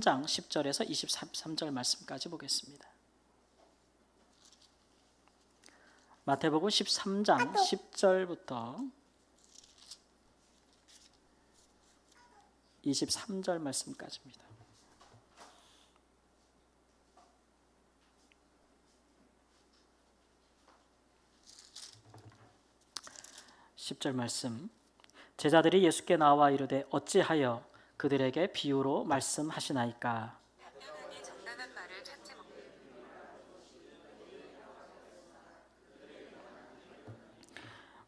장 10절에서 23절 말씀까지 보겠습니다. 마태복음 13장 10절부터 23절 말씀까지입니다. (10절) 말씀. 제자들이 예수께 나와 이르되 어찌하여 그들에게 비유로 말씀하시나이까? 단단하게 정당한 말을 찾지 못.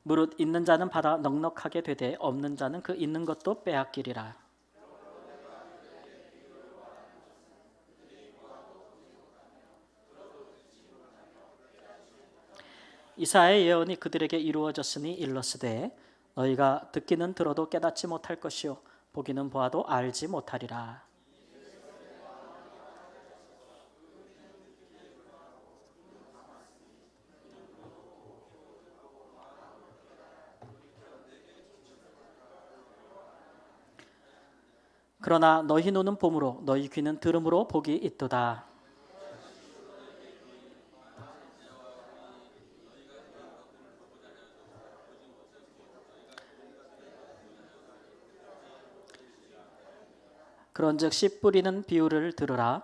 무릇 있는 자는 받아 넉넉하게 되되 없는 자는 그 있는 것도 빼앗기리라. 이사야의 예언이 그들에게 이루어졌으니 일렀으되 너희가 듣기는 들어도 깨닫지 못할 것이요 보기는 보아도 알지 못하리라. 그러나 너희 눈은 봄으로 너희 귀는 들음으로 복이 있도다. 그런즉 씨 뿌리는 비유를 들으라.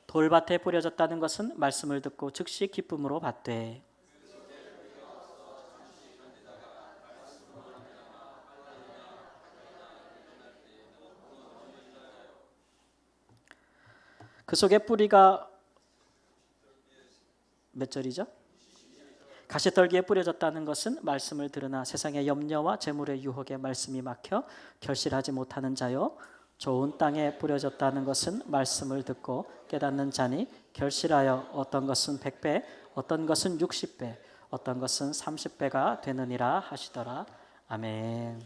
돌밭에 뿌려졌다는 것은 말씀을 듣고 즉시 기쁨으로 받되 그 속에 뿌리가 몇 절이죠? 가시떨기에 뿌려졌다는 것은 말씀을 들으나 세상의 염려와 재물의 유혹에 말씀이 막혀 결실하지 못하는 자요, 좋은 땅에 뿌려졌다는 것은 말씀을 듣고 깨닫는 자니 결실하여 어떤 것은 100배, 어떤 것은 60배, 어떤 것은 30배가 되느니라 하시더라. 아멘.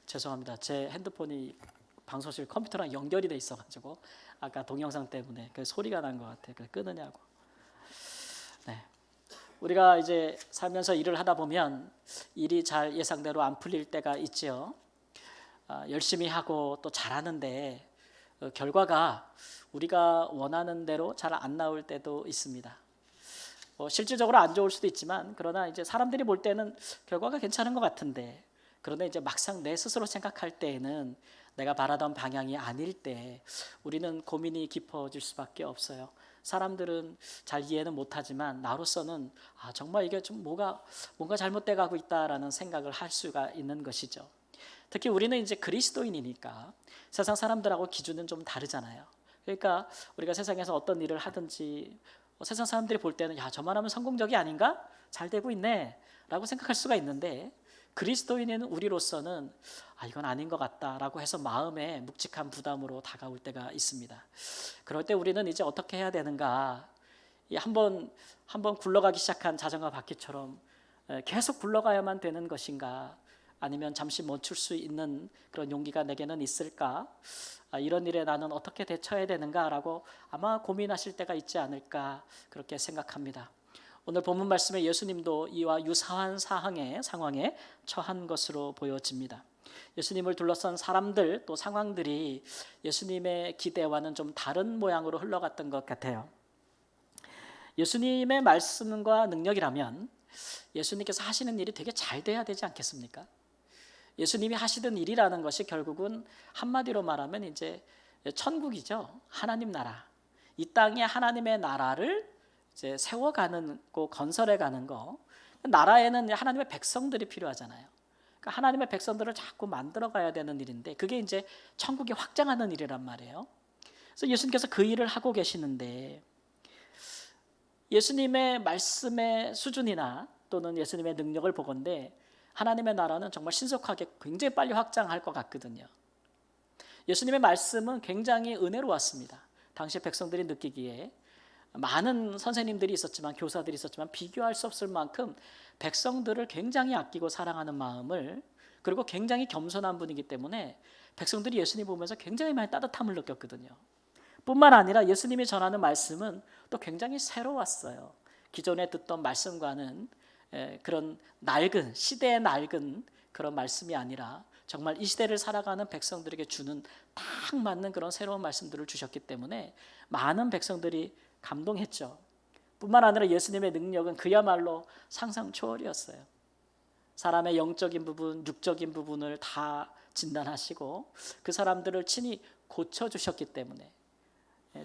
죄송합니다. 제 핸드폰이 방송실 컴퓨터랑 연결이 돼 있어가지고 아까 동영상 때문에 그 소리가 난 것 같아요. 그래서 끊으냐고. 네. 우리가 이제 살면서 일을 하다 보면 일이 잘 예상대로 안 풀릴 때가 있죠. 열심히 하고 또 잘하는데 결과가 우리가 원하는 대로 잘 안 나올 때도 있습니다. 실질적으로 안 좋을 수도 있지만 그러나 이제 사람들이 볼 때는 결과가 괜찮은 것 같은데 그런데 이제 막상 내 스스로 생각할 때에는 내가 바라던 방향이 아닐 때 우리는 고민이 깊어질 수밖에 없어요. 사람들은 잘 이해는 못하지만 나로서는 정말 이게 좀 뭔가 잘못돼 가고 있다라는 생각을 할 수가 있는 것이죠. 특히 우리는 이제 그리스도인이니까 세상 사람들하고 기준은 좀 다르잖아요. 그러니까 우리가 세상에서 어떤 일을 하든지 세상 사람들이 볼 때는 저만 하면 성공적이 아닌가? 잘 되고 있네 라고 생각할 수가 있는데 그리스도인인 우리로서는 이건 아닌 것 같다라고 해서 마음에 묵직한 부담으로 다가올 때가 있습니다. 그럴 때 우리는 이제 어떻게 해야 되는가? 한번 굴러가기 시작한 자전거 바퀴처럼 계속 굴러가야만 되는 것인가? 아니면 잠시 멈출 수 있는 그런 용기가 내게는 있을까? 이런 일에 나는 어떻게 대처해야 되는가라고 아마 고민하실 때가 있지 않을까 그렇게 생각합니다. 오늘 본문 말씀에 예수님도 이와 유사한 상황에 처한 것으로 보여집니다. 예수님을 둘러싼 사람들 또 상황들이 예수님의 기대와는 좀 다른 모양으로 흘러갔던 것 같아요. 예수님의 말씀과 능력이라면 예수님께서 하시는 일이 되게 잘 돼야 되지 않겠습니까? 예수님이 하시던 일이라는 것이 결국은 한마디로 말하면 이제 천국이죠. 하나님 나라. 이 땅에 하나님의 나라를 이제 세워가는 거, 건설해가는 거. 나라에는 하나님의 백성들이 필요하잖아요. 그러니까 하나님의 백성들을 자꾸 만들어가야 되는 일인데 그게 이제 천국이 확장하는 일이란 말이에요. 그래서 예수님께서 그 일을 하고 계시는데 예수님의 말씀의 수준이나 또는 예수님의 능력을 보건대 하나님의 나라는 정말 신속하게 굉장히 빨리 확장할 것 같거든요. 예수님의 말씀은 굉장히 은혜로웠습니다. 당시 백성들이 느끼기에 많은 선생님들이 있었지만 교사들이 있었지만 비교할 수 없을 만큼 백성들을 굉장히 아끼고 사랑하는 마음을 그리고 굉장히 겸손한 분이기 때문에 백성들이 예수님 보면서 굉장히 많이 따뜻함을 느꼈거든요. 뿐만 아니라 예수님이 전하는 말씀은 또 굉장히 새로웠어요. 기존에 듣던 말씀과는 그런 낡은 시대의 낡은 그런 말씀이 아니라 정말 이 시대를 살아가는 백성들에게 주는 딱 맞는 그런 새로운 말씀들을 주셨기 때문에 많은 백성들이 감동했죠. 뿐만 아니라 예수님의 능력은 그야말로 상상 초월이었어요. 사람의 영적인 부분, 육적인 부분을 다 진단하시고 그 사람들을 친히 고쳐주셨기 때문에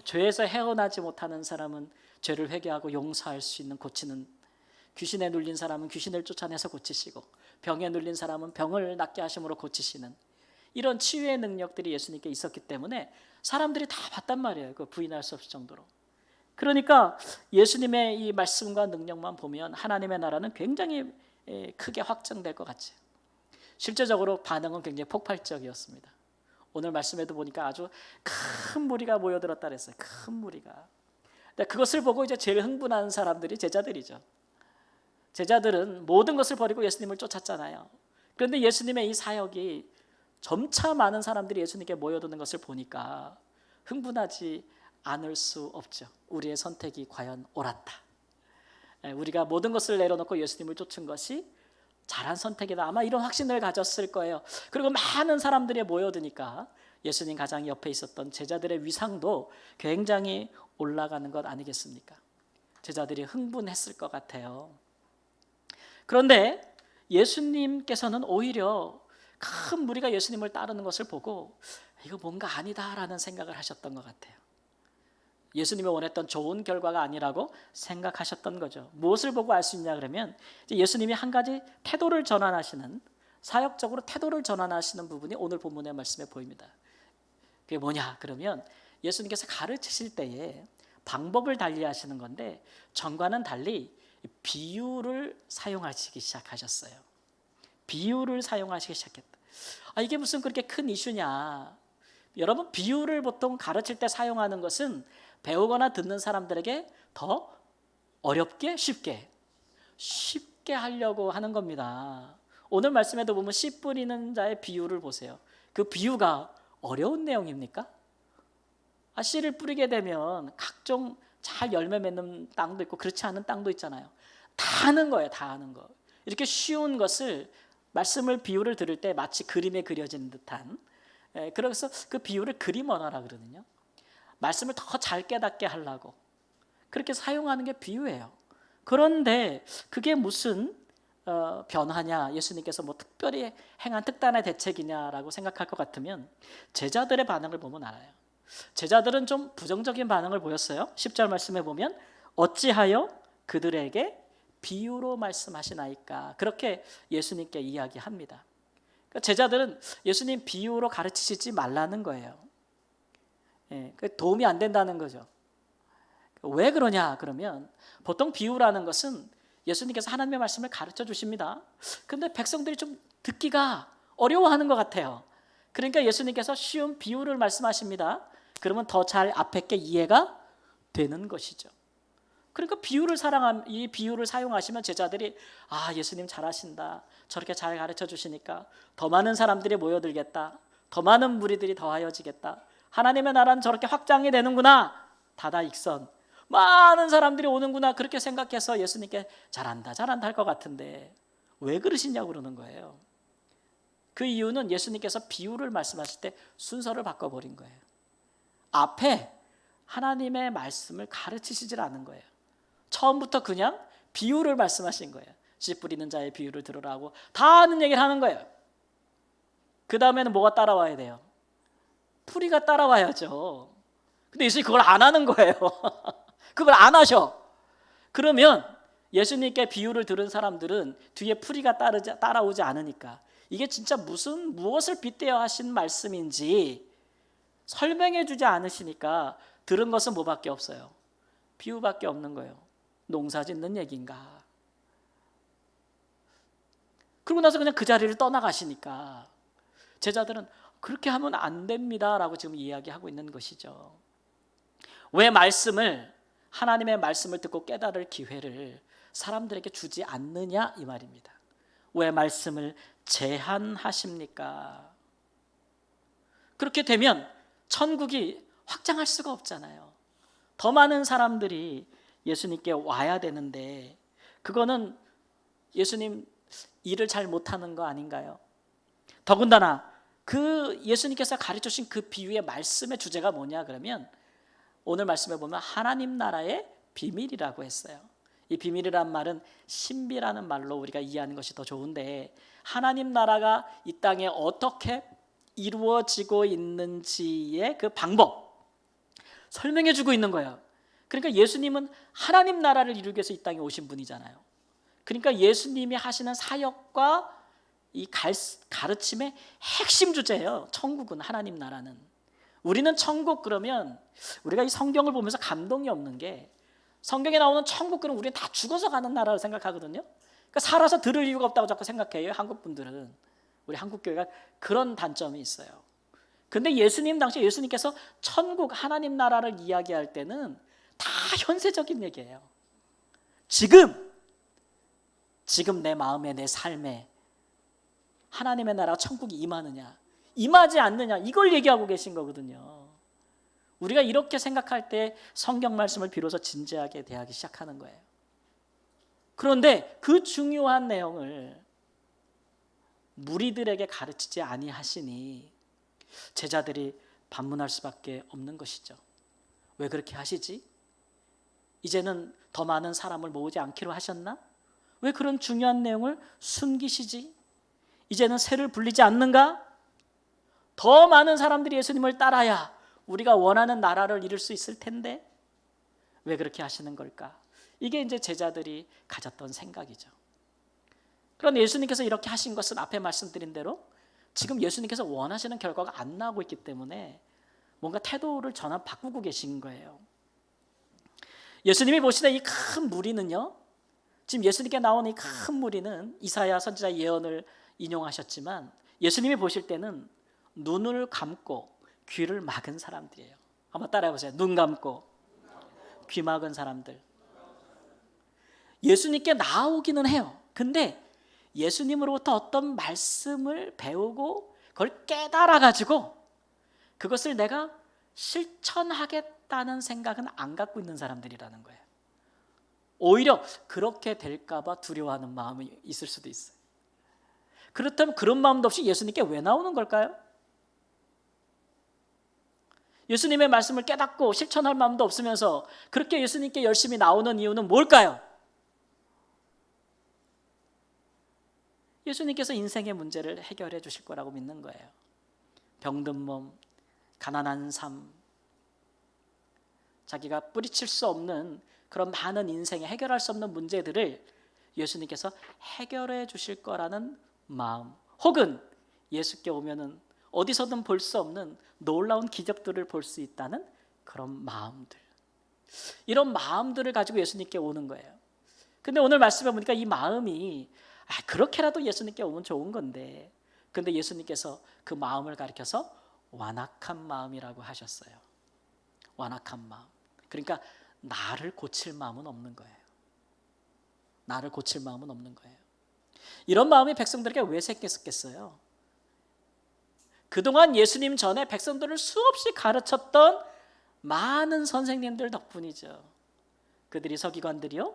죄에서 헤어나지 못하는 사람은 죄를 회개하고 용서할 수 있는 고치는, 귀신에 눌린 사람은 귀신을 쫓아내서 고치시고 병에 눌린 사람은 병을 낫게 하심으로 고치시는 이런 치유의 능력들이 예수님께 있었기 때문에 사람들이 다 봤단 말이에요. 그 부인할 수 없을 정도로. 그러니까 예수님의 이 말씀과 능력만 보면 하나님의 나라는 굉장히 크게 확장될 것 같죠. 실제적으로 반응은 굉장히 폭발적이었습니다. 오늘 말씀에도 보니까 아주 큰 무리가 모여들었다 그랬어요. 큰 무리가. 근데 그것을 보고 이제 제일 흥분한 사람들이 제자들이죠. 제자들은 모든 것을 버리고 예수님을 쫓았잖아요. 그런데 예수님의 이 사역이 점차 많은 사람들이 예수님께 모여드는 것을 보니까 흥분하지 않을 수 없죠. 우리의 선택이 과연 옳았다. 우리가 모든 것을 내려놓고 예수님을 쫓은 것이 잘한 선택이다. 아마 이런 확신을 가졌을 거예요. 그리고 많은 사람들이 모여드니까 예수님 가장 옆에 있었던 제자들의 위상도 굉장히 올라가는 것 아니겠습니까? 제자들이 흥분했을 것 같아요. 그런데 예수님께서는 오히려 큰 무리가 예수님을 따르는 것을 보고 이거 뭔가 아니다라는 생각을 하셨던 것 같아요. 예수님이 원했던 좋은 결과가 아니라고 생각하셨던 거죠. 무엇을 보고 알 수 있냐 그러면 예수님이 한 가지 태도를 전환하시는, 사역적으로 태도를 전환하시는 부분이 오늘 본문의 말씀에 보입니다. 그게 뭐냐 그러면 예수님께서 가르치실 때에 방법을 달리 하시는 건데 전과는 달리 비유를 사용하시기 시작하셨어요. 비유를 사용하시기 시작했다. 이게 무슨 그렇게 큰 이슈냐. 여러분, 비유를 보통 가르칠 때 사용하는 것은 배우거나 듣는 사람들에게 더 어렵게 쉽게 하려고 하는 겁니다. 오늘 말씀에도 보면 씨 뿌리는 자의 비유를 보세요. 그 비유가 어려운 내용입니까? 씨를 뿌리게 되면 각종 잘 열매 맺는 땅도 있고 그렇지 않은 땅도 있잖아요. 다 하는 거예요. 다 하는 거. 이렇게 쉬운 것을 말씀을 비유를 들을 때 마치 그림에 그려진 듯한, 그래서 그 비유를 그림 언어라 그러거든요. 말씀을 더 잘 깨닫게 하려고 그렇게 사용하는 게 비유예요. 그런데 그게 무슨 변화냐, 예수님께서 뭐 특별히 행한 특단의 대책이냐라고 생각할 것 같으면 제자들의 반응을 보면 알아요. 제자들은 좀 부정적인 반응을 보였어요. 10절 말씀에 보면 어찌하여 그들에게 비유로 말씀하시나이까, 그렇게 예수님께 이야기합니다. 그러니까 제자들은 예수님 비유로 가르치시지 말라는 거예요. 도움이 안 된다는 거죠. 왜 그러냐 그러면 보통 비유라는 것은 예수님께서 하나님의 말씀을 가르쳐 주십니다. 그런데 백성들이 좀 듣기가 어려워하는 것 같아요. 그러니까 예수님께서 쉬운 비유를 말씀하십니다. 그러면 더 잘 앞에 게 이해가 되는 것이죠. 그러니까 이 비유를 사용하시면 제자들이 예수님 잘하신다. 저렇게 잘 가르쳐 주시니까 더 많은 사람들이 모여들겠다. 더 많은 무리들이 더하여지겠다. 하나님의 나라는 저렇게 확장이 되는구나. 다다익선. 많은 사람들이 오는구나. 그렇게 생각해서 예수님께 잘한다 할 것 같은데 왜 그러시냐고 그러는 거예요. 그 이유는 예수님께서 비유를 말씀하실 때 순서를 바꿔버린 거예요. 앞에 하나님의 말씀을 가르치시질 않은 거예요. 처음부터 그냥 비유를 말씀하신 거예요. 씨 뿌리는 자의 비유를 들으라고 다 아는 얘기를 하는 거예요. 그 다음에는 뭐가 따라와야 돼요? 풀이가 따라와야죠. 근데 예수님이 그걸 안 하는 거예요. 그걸 안 하셔. 그러면 예수님께 비유를 들은 사람들은 뒤에 풀이가 따라오지 않으니까 이게 진짜 무엇을 빗대어 하신 말씀인지 설명해 주지 않으시니까 들은 것은 뭐밖에 없어요? 비유밖에 없는 거예요. 농사 짓는 얘기인가. 그러고 나서 그냥 그 자리를 떠나가시니까 제자들은 그렇게 하면 안 됩니다라고 지금 이야기하고 있는 것이죠. 왜 하나님의 말씀을 듣고 깨달을 기회를 사람들에게 주지 않느냐 이 말입니다. 왜 말씀을 제한하십니까? 그렇게 되면 천국이 확장할 수가 없잖아요. 더 많은 사람들이 예수님께 와야 되는데 그거는 예수님 일을 잘 못하는 거 아닌가요? 더군다나 그 예수님께서 가르쳐주신 그 비유의 말씀의 주제가 뭐냐 그러면 오늘 말씀에 보면 하나님 나라의 비밀이라고 했어요. 이 비밀이란 말은 신비라는 말로 우리가 이해하는 것이 더 좋은데 하나님 나라가 이 땅에 어떻게 이루어지고 있는지의 그 방법 설명해 주고 있는 거예요. 그러니까 예수님은 하나님 나라를 이루기 위해서 이 땅에 오신 분이잖아요. 그러니까 예수님이 하시는 사역과 이 가르침의 핵심 주제예요. 천국은, 하나님 나라는. 우리는 천국 그러면 우리가 이 성경을 보면서 감동이 없는 게 성경에 나오는 천국 그러면 우리는 다 죽어서 가는 나라를 생각하거든요. 그러니까 살아서 들을 이유가 없다고 자꾸 생각해요. 한국 분들은. 우리 한국 교회가 그런 단점이 있어요. 근데 예수님 당시 예수님께서 천국 하나님 나라를 이야기할 때는 다 현세적인 얘기예요. 지금 내 마음에 내 삶에 하나님의 나라 천국이 임하느냐 임하지 않느냐 이걸 얘기하고 계신 거거든요. 우리가 이렇게 생각할 때 성경 말씀을 비로소 진지하게 대하기 시작하는 거예요. 그런데 그 중요한 내용을 무리들에게 가르치지 아니하시니 제자들이 반문할 수밖에 없는 것이죠. 왜 그렇게 하시지? 이제는 더 많은 사람을 모으지 않기로 하셨나? 왜 그런 중요한 내용을 숨기시지? 이제는 새를 불리지 않는가? 더 많은 사람들이 예수님을 따라야 우리가 원하는 나라를 이룰 수 있을 텐데 왜 그렇게 하시는 걸까? 이게 이제 제자들이 가졌던 생각이죠. 그런데 예수님께서 이렇게 하신 것은 앞에 말씀드린 대로 지금 예수님께서 원하시는 결과가 안 나오고 있기 때문에 뭔가 태도를 전환 바꾸고 계신 거예요. 예수님이 보시는 이 큰 무리는요, 지금 예수님께 나오는 이 큰 무리는 이사야 선지자 예언을 인용하셨지만 예수님이 보실 때는 눈을 감고 귀를 막은 사람들이에요. 한번 따라해 보세요. 눈 감고 귀 막은 사람들. 예수님께 나오기는 해요. 근데 예수님으로부터 어떤 말씀을 배우고 그걸 깨달아 가지고 그것을 내가 실천하겠다는 생각은 안 갖고 있는 사람들이라는 거예요. 오히려 그렇게 될까 봐 두려워하는 마음이 있을 수도 있어요. 그렇다면 그런 마음도 없이 예수님께 왜 나오는 걸까요? 예수님의 말씀을 깨닫고 실천할 마음도 없으면서 그렇게 예수님께 열심히 나오는 이유는 뭘까요? 예수님께서 인생의 문제를 해결해 주실 거라고 믿는 거예요. 병든 몸, 가난한 삶, 자기가 뿌리칠 수 없는 그런 많은 인생에 해결할 수 없는 문제들을 예수님께서 해결해 주실 거라는 마음, 혹은 예수께 오면은 어디서든 볼 수 없는 놀라운 기적들을 볼 수 있다는 그런 마음들, 이런 마음들을 가지고 예수님께 오는 거예요. 근데 오늘 말씀해 보니까 이 마음이 그렇게라도 예수님께 오면 좋은 건데, 근데 예수님께서 그 마음을 가리켜서 완악한 마음이라고 하셨어요. 완악한 마음. 그러니까 나를 고칠 마음은 없는 거예요. 나를 고칠 마음은 없는 거예요. 이런 마음이 백성들에게 왜 생겼겠어요? 그동안 예수님 전에 백성들을 수없이 가르쳤던 많은 선생님들 덕분이죠. 그들이 서기관들이요,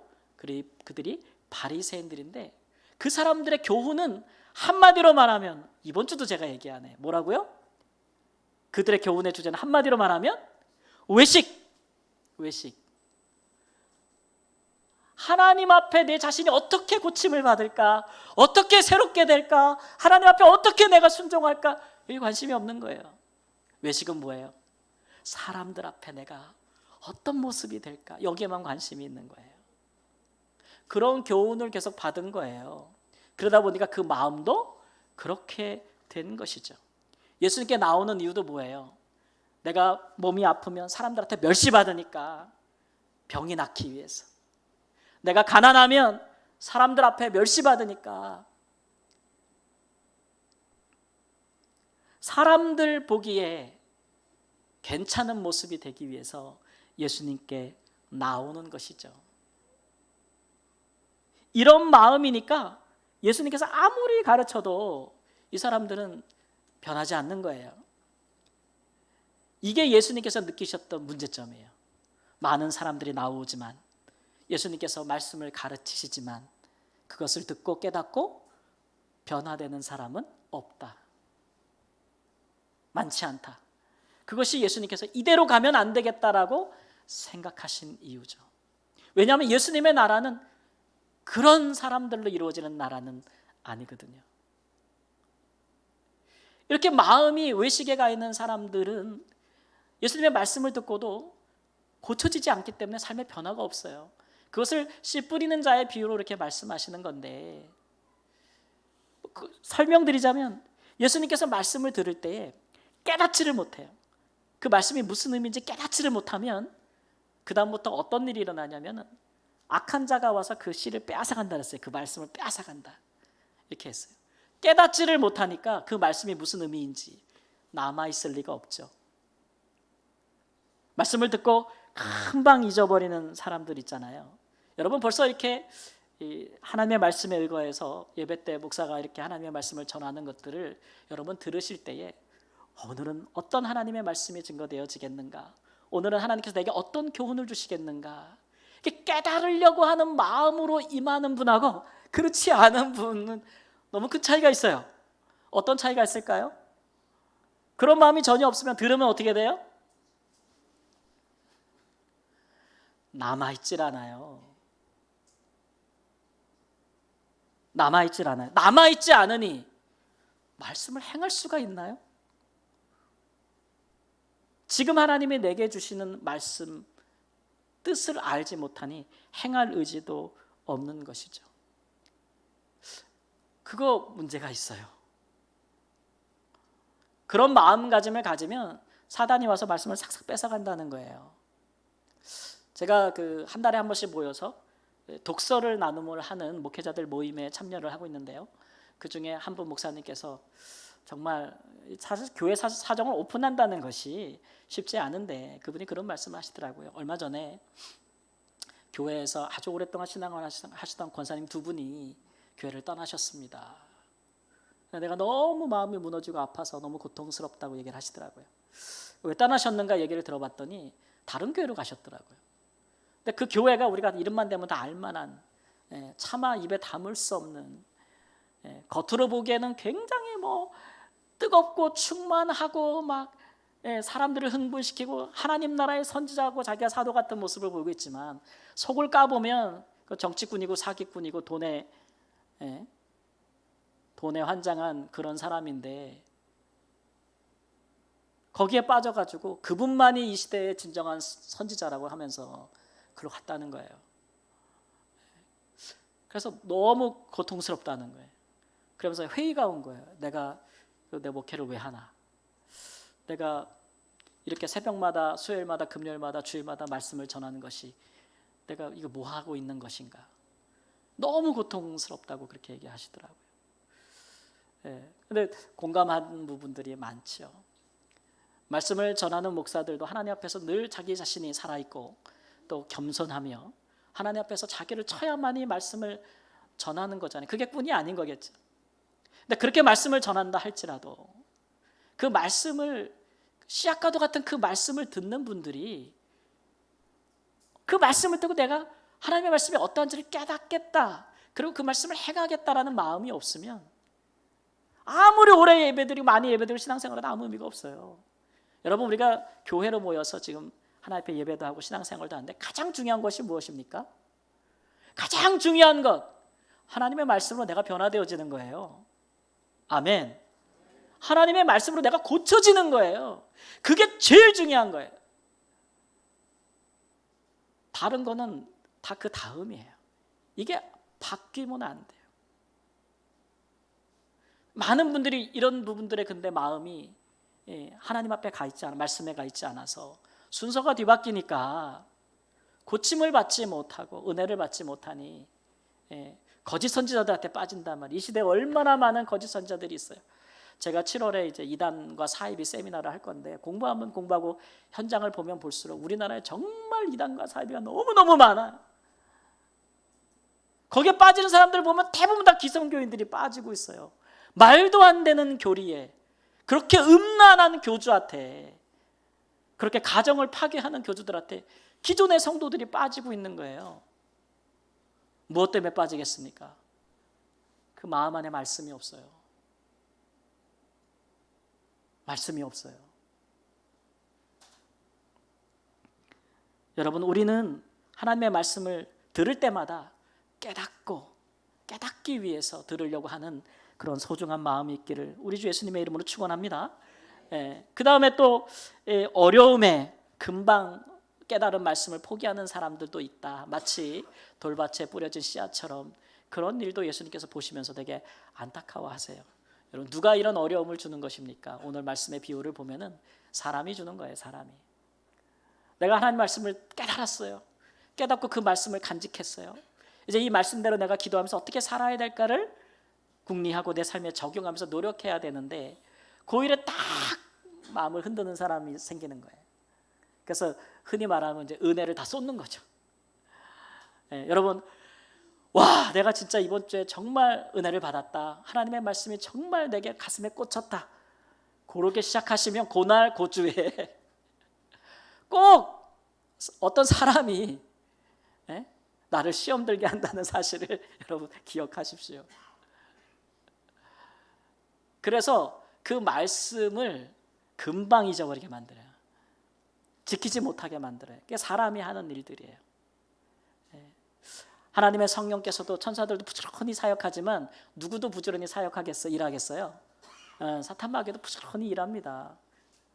그들이 바리새인들인데 그 사람들의 교훈은 한마디로 말하면, 이번 주도 제가 얘기하네. 뭐라고요? 그들의 교훈의 주제는 한마디로 말하면 외식. 하나님 앞에 내 자신이 어떻게 고침을 받을까? 어떻게 새롭게 될까? 하나님 앞에 어떻게 내가 순종할까? 여기 관심이 없는 거예요. 외식은 뭐예요? 사람들 앞에 내가 어떤 모습이 될까? 여기에만 관심이 있는 거예요. 그런 교훈을 계속 받은 거예요. 그러다 보니까 그 마음도 그렇게 된 것이죠. 예수님께 나오는 이유도 뭐예요? 내가 몸이 아프면 사람들한테 멸시받으니까 병이 낫기 위해서, 내가 가난하면 사람들 앞에 멸시받으니까 사람들 보기에 괜찮은 모습이 되기 위해서 예수님께 나오는 것이죠. 이런 마음이니까 예수님께서 아무리 가르쳐도 이 사람들은 변하지 않는 거예요. 이게 예수님께서 느끼셨던 문제점이에요. 많은 사람들이 나오지만 예수님께서 말씀을 가르치시지만 그것을 듣고 깨닫고 변화되는 사람은 없다. 많지 않다. 그것이 예수님께서 이대로 가면 안 되겠다라고 생각하신 이유죠. 왜냐하면 예수님의 나라는 그런 사람들로 이루어지는 나라는 아니거든요. 이렇게 마음이 외식에 가 있는 사람들은 예수님의 말씀을 듣고도 고쳐지지 않기 때문에 삶의 변화가 없어요. 그것을 씨 뿌리는 자의 비유로 이렇게 말씀하시는 건데, 설명드리자면 예수님께서 말씀을 들을 때에 깨닫지를 못해요. 그 말씀이 무슨 의미인지 깨닫지를 못하면 그 다음부터 어떤 일이 일어나냐면 악한 자가 와서 그 씨를 빼앗아간다 그랬어요. 그 말씀을 빼앗아간다 이렇게 했어요. 깨닫지를 못하니까 그 말씀이 무슨 의미인지 남아있을 리가 없죠. 말씀을 듣고 금방 잊어버리는 사람들 있잖아요. 여러분 벌써 이렇게 하나님의 말씀에 의거해서 예배 때 목사가 이렇게 하나님의 말씀을 전하는 것들을 여러분 들으실 때에 오늘은 어떤 하나님의 말씀이 증거되어지겠는가, 오늘은 하나님께서 내게 어떤 교훈을 주시겠는가, 이렇게 깨달으려고 하는 마음으로 임하는 분하고 그렇지 않은 분은 너무 큰 차이가 있어요. 어떤 차이가 있을까요? 그런 마음이 전혀 없으면 들으면 어떻게 돼요? 남아있질 않아요. 남아있질 않아요. 남아있지 않으니 말씀을 행할 수가 있나요? 지금 하나님이 내게 주시는 말씀 뜻을 알지 못하니 행할 의지도 없는 것이죠. 그거 문제가 있어요. 그런 마음가짐을 가지면 사단이 와서 말씀을 싹싹 뺏어간다는 거예요. 제가 한 달에 한 번씩 모여서 독서를 나눔을 하는 목회자들 모임에 참여를 하고 있는데요. 그 중에 한 분 목사님께서 정말 사실 교회 사정을 오픈한다는 것이 쉽지 않은데 그분이 그런 말씀을 하시더라고요. 얼마 전에 교회에서 아주 오랫동안 신앙을 하시던 권사님 두 분이 교회를 떠나셨습니다. 내가 너무 마음이 무너지고 아파서 너무 고통스럽다고 얘기를 하시더라고요. 왜 떠나셨는가 얘기를 들어봤더니 다른 교회로 가셨더라고요. 근데 그 교회가 우리가 이름만 대면 다 알만한, 차마 입에 담을 수 없는, 겉으로 보기에는 굉장히 뜨겁고 충만하고 막 사람들을 흥분시키고 하나님 나라의 선지자고 자기가 사도 같은 모습을 보이고 있지만 속을 까보면 정치꾼이고 사기꾼이고 돈에 환장한 그런 사람인데 거기에 빠져가지고 그분만이 이 시대의 진정한 선지자라고 하면서 그로 갔다는 거예요. 그래서 너무 고통스럽다는 거예요. 그러면서 회의가 온 거예요. 내가 내 목회를 왜 하나? 내가 이렇게 새벽마다 수요일마다 금요일마다 주일마다 말씀을 전하는 것이 내가 이거 뭐 하고 있는 것인가? 너무 고통스럽다고 그렇게 얘기하시더라고요. 근데 공감하는 부분들이 많죠. 말씀을 전하는 목사들도 하나님 앞에서 늘 자기 자신이 살아있고 또 겸손하며 하나님 앞에서 자기를 쳐야만이 말씀을 전하는 거잖아요. 그게 뿐이 아닌 거겠죠. 근데 그렇게 말씀을 전한다 할지라도 그 말씀을 씨앗과도 같은 그 말씀을 듣는 분들이 그 말씀을 듣고 내가 하나님의 말씀이 어떠한지를 깨닫겠다, 그리고 그 말씀을 행하겠다라는 마음이 없으면 아무리 오래 예배드리고 많이 예배드리고 신앙생활은 아무 의미가 없어요. 여러분 우리가 교회로 모여서 지금 하나님 앞에 예배도 하고 신앙생활도 하는데 가장 중요한 것이 무엇입니까? 가장 중요한 것, 하나님의 말씀으로 내가 변화되어지는 거예요. 아멘. 하나님의 말씀으로 내가 고쳐지는 거예요. 그게 제일 중요한 거예요. 다른 거는 다 그 다음이에요. 이게 바뀌면 안 돼요. 많은 분들이 이런 부분들의 근데 마음이 하나님 앞에 가 있지 않아, 말씀에 가 있지 않아서 순서가 뒤바뀌니까 고침을 받지 못하고 은혜를 받지 못하니 거짓 선지자들한테 빠진단 말이에요. 이 시대에 얼마나 많은 거짓 선지자들이 있어요. 제가 7월에 이제 이단과 사이비 세미나를 할 건데 공부하면 공부하고 현장을 보면 볼수록 우리나라에 정말 이단과 사이비가 너무너무 많아요. 거기에 빠지는 사람들 보면 대부분 다 기성교인들이 빠지고 있어요. 말도 안 되는 교리에, 그렇게 음란한 교주한테, 그렇게 가정을 파괴하는 교주들한테 기존의 성도들이 빠지고 있는 거예요. 무엇 때문에 빠지겠습니까? 그 마음 안에 말씀이 없어요. 말씀이 없어요. 여러분, 우리는 하나님의 말씀을 들을 때마다 깨닫기 위해서 들으려고 하는 그런 소중한 마음이 있기를 우리 주 예수님의 이름으로 축원합니다. 그 다음에 또 어려움에 금방 깨달은 말씀을 포기하는 사람들도 있다. 마치 돌밭에 뿌려진 씨앗처럼 그런 일도 예수님께서 보시면서 되게 안타까워하세요. 여러분, 누가 이런 어려움을 주는 것입니까? 오늘 말씀의 비유를 보면은 사람이 주는 거예요. 사람이. 내가 하나님 말씀을 깨달았어요. 깨닫고 그 말씀을 간직했어요. 이제 이 말씀대로 내가 기도하면서 어떻게 살아야 될까를 궁리하고 내 삶에 적용하면서 노력해야 되는데 그 일에 딱 마음을 흔드는 사람이 생기는 거예요. 그래서 흔히 말하면 이제 은혜를 다 쏟는 거죠. 여러분, 와, 내가 진짜 이번 주에 정말 은혜를 받았다. 하나님의 말씀이 정말 내게 가슴에 꽂혔다. 그렇게 시작하시면 그날 그 주에 꼭 어떤 사람이 나를 시험 들게 한다는 사실을 여러분 기억하십시오. 그래서 그 말씀을 금방 잊어버리게 만들어요. 지키지 못하게 만들어요. 그게 사람이 하는 일들이에요. 하나님의 성령께서도 천사들도 부지런히 사역하지만 누구도 부지런히 일하겠어요? 사탄 마귀도 부지런히 일합니다.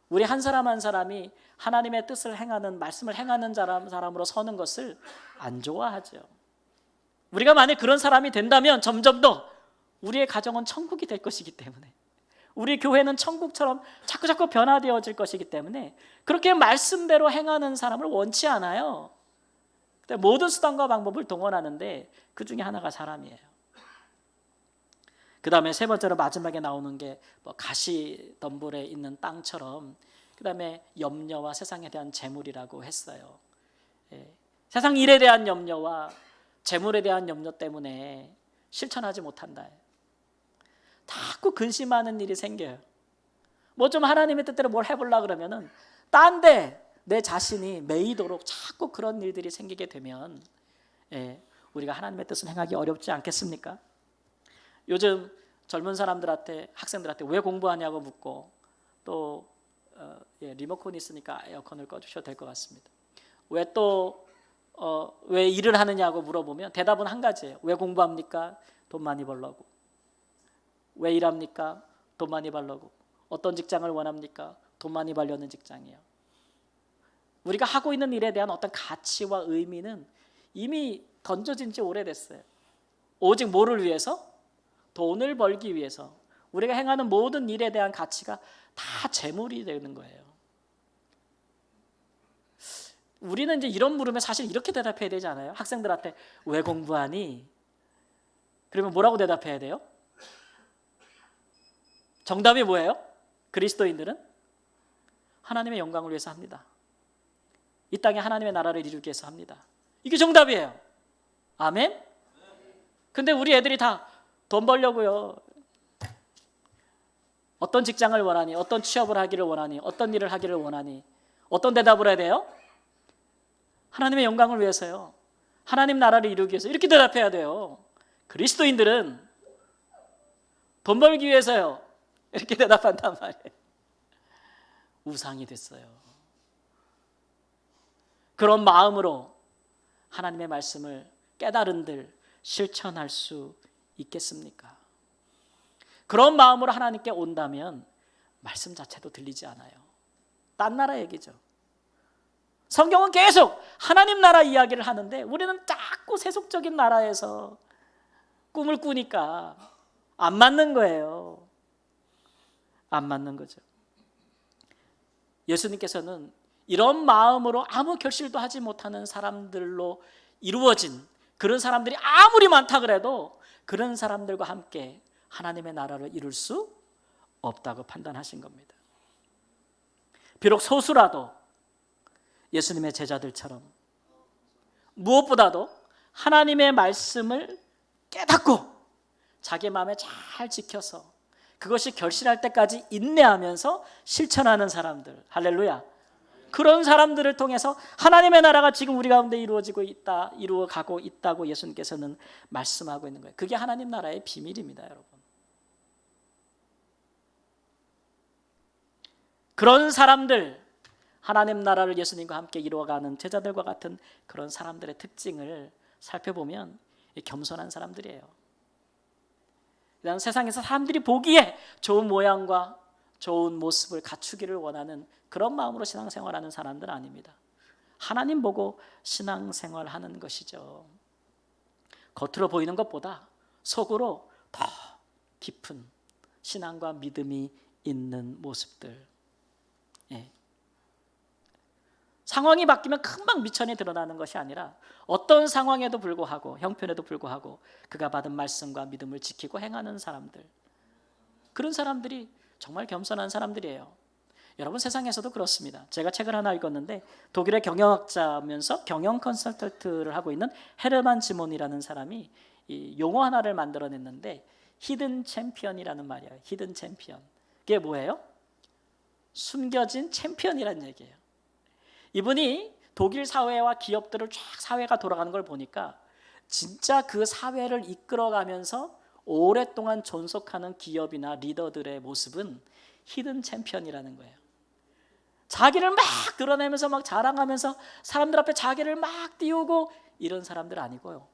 우리 한 사람 한 사람이 하나님의 뜻을 행하는, 말씀을 행하는 사람으로 서는 것을 안 좋아하죠. 우리가 만약 그런 사람이 된다면 점점 더 우리의 가정은 천국이 될 것이기 때문에, 우리 교회는 천국처럼 자꾸 변화되어질 것이기 때문에 그렇게 말씀대로 행하는 사람을 원치 않아요. 모든 수단과 방법을 동원하는데 그 중에 하나가 사람이에요. 그 다음에 세 번째로 마지막에 나오는 게 가시덤불에 있는 땅처럼, 그 다음에 염려와 세상에 대한 재물이라고 했어요. 세상 일에 대한 염려와 재물에 대한 염려 때문에 실천하지 못한다. 자꾸 근심하는 일이 생겨요. 뭐 좀 하나님의 뜻대로 뭘 해보려고 그러면은 딴 데 내 자신이 매이도록 자꾸 그런 일들이 생기게 되면 우리가 하나님의 뜻을 행하기 어렵지 않겠습니까? 요즘 젊은 사람들한테, 학생들한테 왜 공부하냐고 묻고 또 리모컨이 있으니까 에어컨을 꺼주셔도 될 것 같습니다. 왜 일을 하느냐고 물어보면 대답은 한 가지예요. 왜 공부합니까? 돈 많이 벌려고. 왜 일합니까? 돈 많이 벌려고. 어떤 직장을 원합니까? 돈 많이 벌려는 직장이에요. 우리가 하고 있는 일에 대한 어떤 가치와 의미는 이미 던져진 지 오래됐어요. 오직 뭐를 위해서? 돈을 벌기 위해서. 우리가 행하는 모든 일에 대한 가치가 다 재물이 되는 거예요. 우리는 이제 이런 물으면 사실 이렇게 대답해야 되지 않아요? 학생들한테 왜 공부하니? 그러면 뭐라고 대답해야 돼요? 정답이 뭐예요? 그리스도인들은 하나님의 영광을 위해서 합니다. 이 땅에 하나님의 나라를 이루기 위해서 합니다. 이게 정답이에요. 아멘? 근데 우리 애들이 다 돈 벌려고요. 어떤 직장을 원하니? 어떤 취업을 하기를 원하니? 어떤 일을 하기를 원하니? 어떤 대답을 해야 돼요? 하나님의 영광을 위해서요. 하나님 나라를 이루기 위해서. 이렇게 대답해야 돼요. 그리스도인들은 돈 벌기 위해서요. 이렇게 대답한단 말이에요. 우상이 됐어요. 그런 마음으로 하나님의 말씀을 깨달은들 실천할 수 있겠습니까? 그런 마음으로 하나님께 온다면 말씀 자체도 들리지 않아요. 딴 나라 얘기죠. 성경은 계속 하나님 나라 이야기를 하는데 우리는 자꾸 세속적인 나라에서 꿈을 꾸니까 안 맞는 거예요. 안 맞는 거죠. 예수님께서는 이런 마음으로 아무 결실도 하지 못하는 사람들로 이루어진, 그런 사람들이 아무리 많다 그래도 그런 사람들과 함께 하나님의 나라를 이룰 수 없다고 판단하신 겁니다. 비록 소수라도 예수님의 제자들처럼 무엇보다도 하나님의 말씀을 깨닫고 자기 마음에 잘 지켜서 그것이 결실할 때까지 인내하면서 실천하는 사람들, 할렐루야, 그런 사람들을 통해서 하나님의 나라가 지금 우리 가운데 이루어가고 있다고 예수님께서는 말씀하고 있는 거예요. 그게 하나님 나라의 비밀입니다, 여러분. 그런 사람들, 하나님 나라를 예수님과 함께 이루어가는 제자들과 같은 그런 사람들의 특징을 살펴보면 겸손한 사람들이에요. 그다음 세상에서 사람들이 보기에 좋은 모양과 좋은 모습을 갖추기를 원하는 그런 마음으로 신앙생활하는 사람들은 아닙니다. 하나님 보고 신앙생활하는 것이죠. 겉으로 보이는 것보다 속으로 더 깊은 신앙과 믿음이 있는 모습들. 예. 상황이 바뀌면 금방 미천이 드러나는 것이 아니라 어떤 상황에도 불구하고 형편에도 불구하고 그가 받은 말씀과 믿음을 지키고 행하는 사람들, 그런 사람들이 정말 겸손한 사람들이에요. 여러분, 세상에서도 그렇습니다. 제가 책을 하나 읽었는데 독일의 경영학자면서 경영 컨설턴트를 하고 있는 헤르만 지몬이라는 사람이 이 용어 하나를 만들어냈는데 히든 챔피언이라는 말이에요. 히든 챔피언. 그게 뭐예요? 숨겨진 챔피언이라는 얘기예요. 이분이 독일 사회와 기업들을 쫙 사회가 돌아가는 걸 보니까 진짜 그 사회를 이끌어가면서 오랫동안 존속하는 기업이나 리더들의 모습은 히든 챔피언이라는 거예요. 자기를 막 드러내면서 막 자랑하면서 사람들 앞에 자기를 막 띄우고 이런 사람들 아니고요.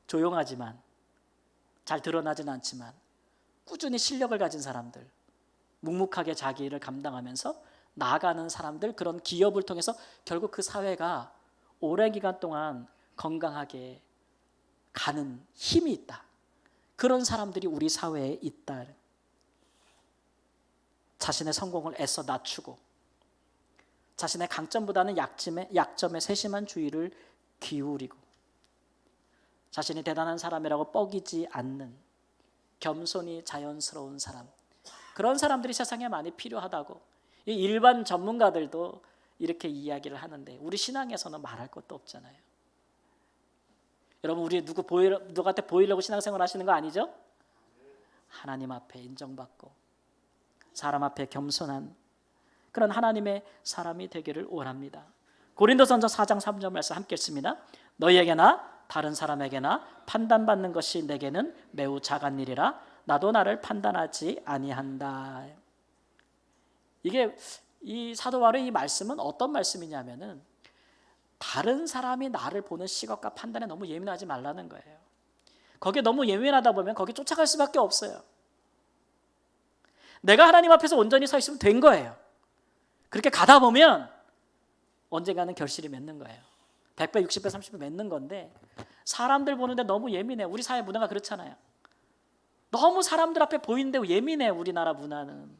조용하지만 잘 드러나진 않지만 꾸준히 실력을 가진 사람들, 묵묵하게 자기 일을 감당하면서 나아가는 사람들, 그런 기업을 통해서 결국 그 사회가 오랜 기간 동안 건강하게 가는 힘이 있다. 그런 사람들이 우리 사회에 있다. 자신의 성공을 애써 낮추고 자신의 강점보다는 약점에 세심한 주의를 기울이고 자신이 대단한 사람이라고 뻐기지 않는 겸손이 자연스러운 사람, 그런 사람들이 세상에 많이 필요하다고 이 일반 전문가들도 이렇게 이야기를 하는데 우리 신앙에서는 말할 것도 없잖아요. 여러분, 우리 누구한테 보이려고 신앙생활 하시는 거 아니죠? 하나님 앞에 인정받고 사람 앞에 겸손한 그런 하나님의 사람이 되기를 원합니다. 고린도전서 4장 3절 말씀 함께 읽습니다. 너희에게나 다른 사람에게나 판단받는 것이 내게는 매우 작은 일이라 나도 나를 판단하지 아니한다. 이게 이 사도 바울의 이 말씀은 어떤 말씀이냐면은 다른 사람이 나를 보는 시각과 판단에 너무 예민하지 말라는 거예요. 거기에 너무 예민하다 보면 거기 쫓아갈 수밖에 없어요. 내가 하나님 앞에서 온전히 서 있으면 된 거예요. 그렇게 가다 보면 언젠가는 결실이 맺는 거예요. 100배, 60배, 30배 맺는 건데 사람들 보는데 너무 예민해. 우리 사회 문화가 그렇잖아요. 너무 사람들 앞에 보이는데 예민해. 우리나라 문화는.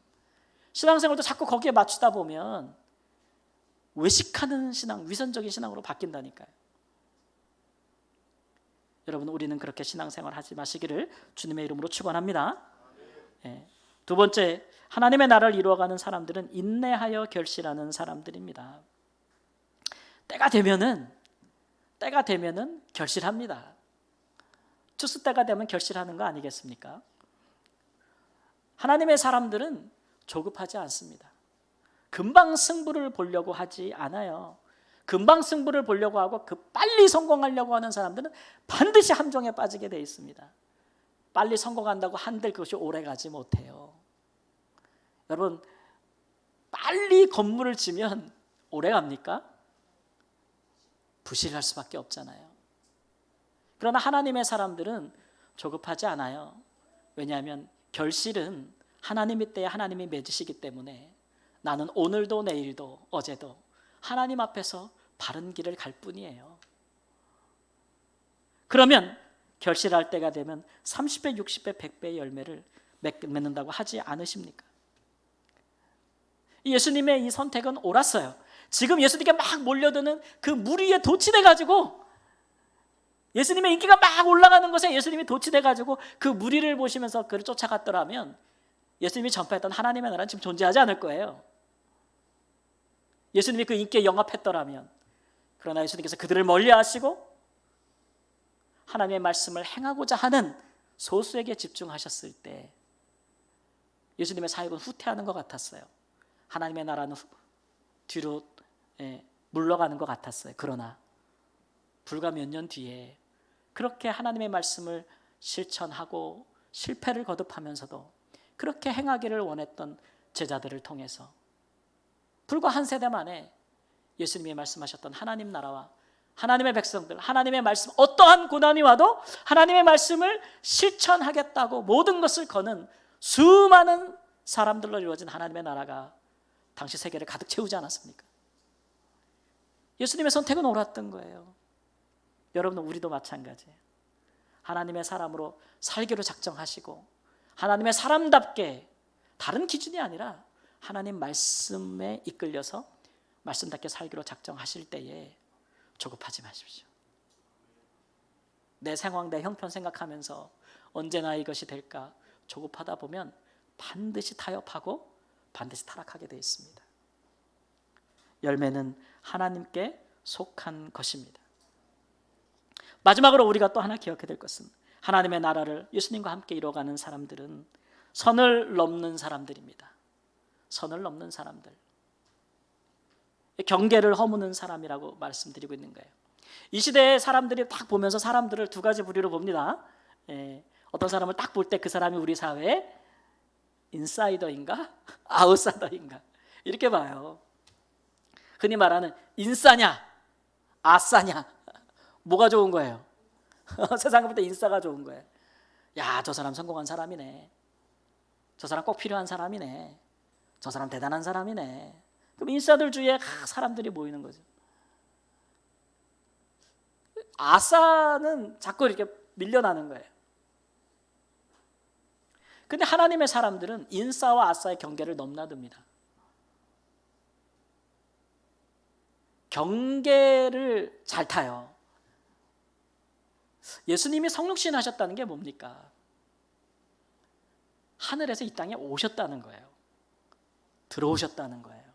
신앙생활도 자꾸 거기에 맞추다 보면 외식하는 신앙, 위선적인 신앙으로 바뀐다니까요. 여러분, 우리는 그렇게 신앙생활 하지 마시기를 주님의 이름으로 축원합니다. 네. 두 번째, 하나님의 나라를 이루어가는 사람들은 인내하여 결실하는 사람들입니다. 때가 되면은 결실합니다. 추수 때가 되면 결실하는 거 아니겠습니까? 하나님의 사람들은 조급하지 않습니다. 금방 승부를 보려고 하지 않아요. 금방 승부를 보려고 하고 빨리 성공하려고 하는 사람들은 반드시 함정에 빠지게 되어 있습니다. 빨리 성공한다고 한들 그것이 오래 가지 못해요. 여러분, 빨리 건물을 지면 오래 갑니까? 부실할 수밖에 없잖아요. 그러나 하나님의 사람들은 조급하지 않아요. 왜냐하면 결실은 하나님의 때에 하나님이 맺으시기 때문에 나는 오늘도 내일도 어제도 하나님 앞에서 바른 길을 갈 뿐이에요. 그러면 결실할 때가 되면 30배, 60배, 100배의 열매를 맺는다고 하지 않으십니까? 예수님의 이 선택은 옳았어요. 지금 예수님께 막 몰려드는 그 무리에 도취돼가지고 예수님의 인기가 막 올라가는 것에 예수님이 도취돼가지고 그 무리를 보시면서 그를 쫓아갔더라면 예수님이 전파했던 하나님의 나라는 지금 존재하지 않을 거예요. 예수님이 그 인기에 영합했더라면. 그러나 예수님께서 그들을 멀리하시고 하나님의 말씀을 행하고자 하는 소수에게 집중하셨을 때 예수님의 사역은 후퇴하는 것 같았어요. 하나님의 나라는 뒤로 물러가는 것 같았어요. 그러나 불과 몇 년 뒤에 그렇게 하나님의 말씀을 실천하고 실패를 거듭하면서도 그렇게 행하기를 원했던 제자들을 통해서 불과 한 세대 만에 예수님이 말씀하셨던 하나님 나라와 하나님의 백성들, 하나님의 말씀, 어떠한 고난이 와도 하나님의 말씀을 실천하겠다고 모든 것을 거는 수많은 사람들로 이루어진 하나님의 나라가 당시 세계를 가득 채우지 않았습니까? 예수님의 선택은 옳았던 거예요. 여러분, 우리도 마찬가지예요. 하나님의 사람으로 살기로 작정하시고 하나님의 사람답게, 다른 기준이 아니라 하나님 말씀에 이끌려서 말씀답게 살기로 작정하실 때에 조급하지 마십시오. 내 상황, 내 형편 생각하면서 언제나 이것이 될까 조급하다 보면 반드시 타협하고 반드시 타락하게 되어 있습니다. 열매는 하나님께 속한 것입니다. 마지막으로 우리가 또 하나 기억해야 될 것은 하나님의 나라를 예수님과 함께 이뤄가는 사람들은 선을 넘는 사람들입니다. 선을 넘는 사람들, 경계를 허무는 사람이라고 말씀드리고 있는 거예요. 이 시대의 사람들이 딱 보면서 사람들을 두 가지 부류로 봅니다. 어떤 사람을 딱 볼 때 그 사람이 우리 사회의 인사이더인가 아웃사이더인가 이렇게 봐요. 흔히 말하는 인싸냐 아싸냐, 뭐가 좋은 거예요? 세상 볼 때 인싸가 좋은 거예요. 야, 저 사람 성공한 사람이네, 저 사람 꼭 필요한 사람이네, 저 사람 대단한 사람이네. 그럼 인싸들 주위에 사람들이 모이는 거죠. 아싸는 자꾸 이렇게 밀려나는 거예요. 근데 하나님의 사람들은 인싸와 아싸의 경계를 넘나듭니다. 경계를 잘 타요. 예수님이 성육신 하셨다는 게 뭡니까? 하늘에서 이 땅에 오셨다는 거예요. 들어오셨다는 거예요.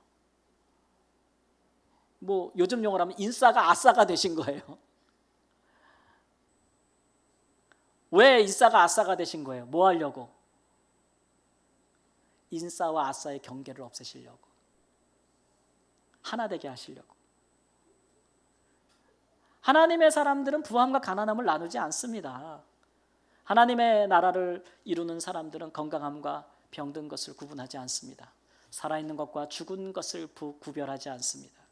뭐 요즘 용어로 하면 인싸가 아싸가 되신 거예요. 왜 인싸가 아싸가 되신 거예요? 뭐 하려고? 인싸와 아싸의 경계를 없애시려고, 하나 되게 하시려고. 하나님의 사람들은 부함과 가난함을 나누지 않습니다. 하나님의 나라를 이루는 사람들은 건강함과 병든 것을 구분하지 않습니다. 살아있는 것과 죽은 것을 구별하지 않습니다.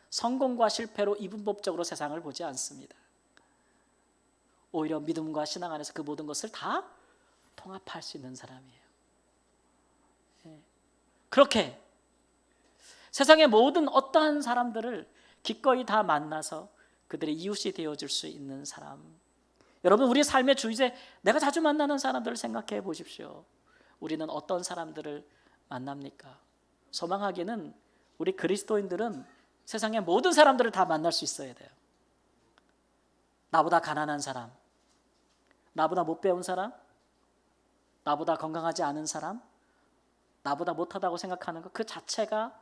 성공과 실패로 이분법적으로 세상을 보지 않습니다. 오히려 믿음과 신앙 안에서 그 모든 것을 다 통합할 수 있는 사람이에요. 그렇게 세상의 모든 어떠한 사람들을 기꺼이 다 만나서 그들의 이웃이 되어줄 수 있는 사람. 여러분, 우리 삶의 주위에 내가 자주 만나는 사람들을 생각해 보십시오. 우리는 어떤 사람들을 만납니까? 소망하기는 우리 그리스도인들은 세상의 모든 사람들을 다 만날 수 있어야 돼요. 나보다 가난한 사람, 나보다 못 배운 사람, 나보다 건강하지 않은 사람, 나보다 못하다고 생각하는 것 그 자체가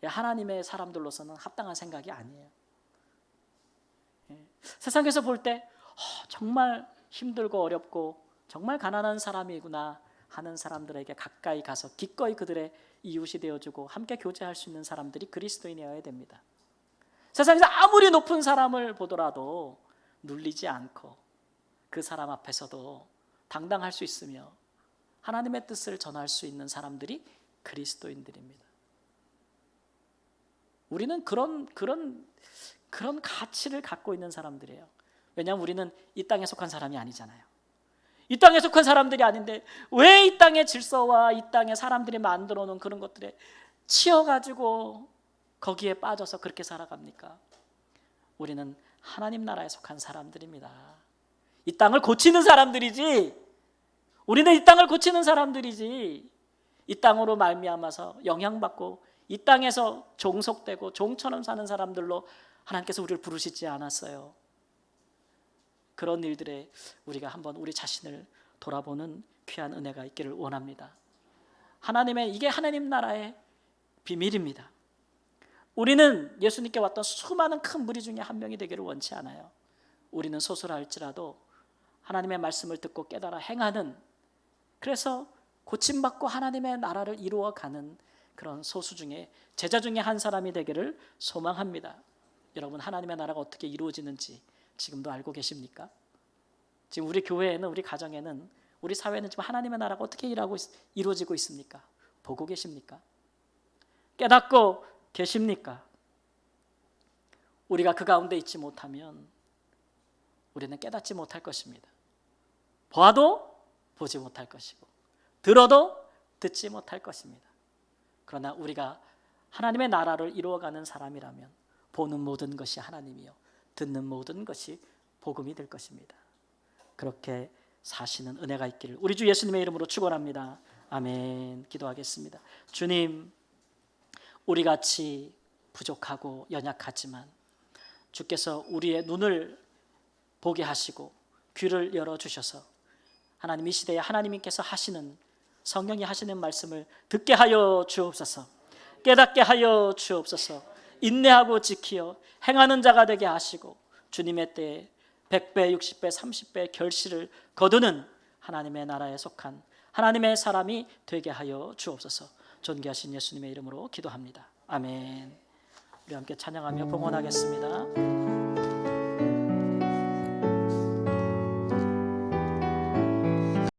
하나님의 사람들로서는 합당한 생각이 아니에요. 세상에서 볼 때 정말 힘들고 어렵고 정말 가난한 사람이구나 하는 사람들에게 가까이 가서 기꺼이 그들의 이웃이 되어주고 함께 교제할 수 있는 사람들이 그리스도인이어야 됩니다. 세상에서 아무리 높은 사람을 보더라도 눌리지 않고 그 사람 앞에서도 당당할 수 있으며 하나님의 뜻을 전할 수 있는 사람들이 그리스도인들입니다. 우리는 그런 가치를 갖고 있는 사람들이에요. 왜냐하면 우리는 이 땅에 속한 사람이 아니잖아요. 이 땅에 속한 사람들이 아닌데 왜 이 땅의 질서와 이 땅에 사람들이 만들어 놓은 그런 것들에 치여가지고 거기에 빠져서 그렇게 살아갑니까? 우리는 하나님 나라에 속한 사람들입니다. 이 땅을 고치는 사람들이지, 우리는 이 땅을 고치는 사람들이지, 이 땅으로 말미암아서 영향받고 이 땅에서 종속되고 종처럼 사는 사람들로 하나님께서 우리를 부르시지 않았어요. 그런 일들에 우리가 한번 우리 자신을 돌아보는 귀한 은혜가 있기를 원합니다. 이게 하나님 나라의 비밀입니다. 우리는 예수님께 왔던 수많은 큰 무리 중에 한 명이 되기를 원치 않아요. 우리는 소수할지라도 하나님의 말씀을 듣고 깨달아 행하는, 그래서 고침받고 하나님의 나라를 이루어가는 그런 소수 중에 제자 중에 한 사람이 되기를 소망합니다. 여러분, 하나님의 나라가 어떻게 이루어지는지 지금도 알고 계십니까? 지금 우리 교회에는, 우리 가정에는, 우리 사회는 지금 하나님의 나라가 어떻게 이루어지고 있습니까? 보고 계십니까? 깨닫고 계십니까? 우리가 그 가운데 있지 못하면 우리는 깨닫지 못할 것입니다. 봐도 보지 못할 것이고 들어도 듣지 못할 것입니다. 그러나 우리가 하나님의 나라를 이루어가는 사람이라면 보는 모든 것이 하나님이요 듣는 모든 것이 복음이 될 것입니다. 그렇게 사시는 은혜가 있기를 우리 주 예수님의 이름으로 축원합니다. 아멘. 기도하겠습니다. 주님, 우리같이 부족하고 연약하지만 주께서 우리의 눈을 보게 하시고 귀를 열어주셔서 하나님, 이 시대에 하나님께서 하시는, 성령이 하시는 말씀을 듣게 하여 주옵소서. 깨닫게 하여 주옵소서. 인내하고 지키어 행하는 자가 되게 하시고 주님의 때에 100배, 60배, 30배 결실을 거두는 하나님의 나라에 속한 하나님의 사람이 되게 하여 주옵소서. 존귀하신 예수님의 이름으로 기도합니다. 아멘. 우리 함께 찬양하며 봉헌하겠습니다.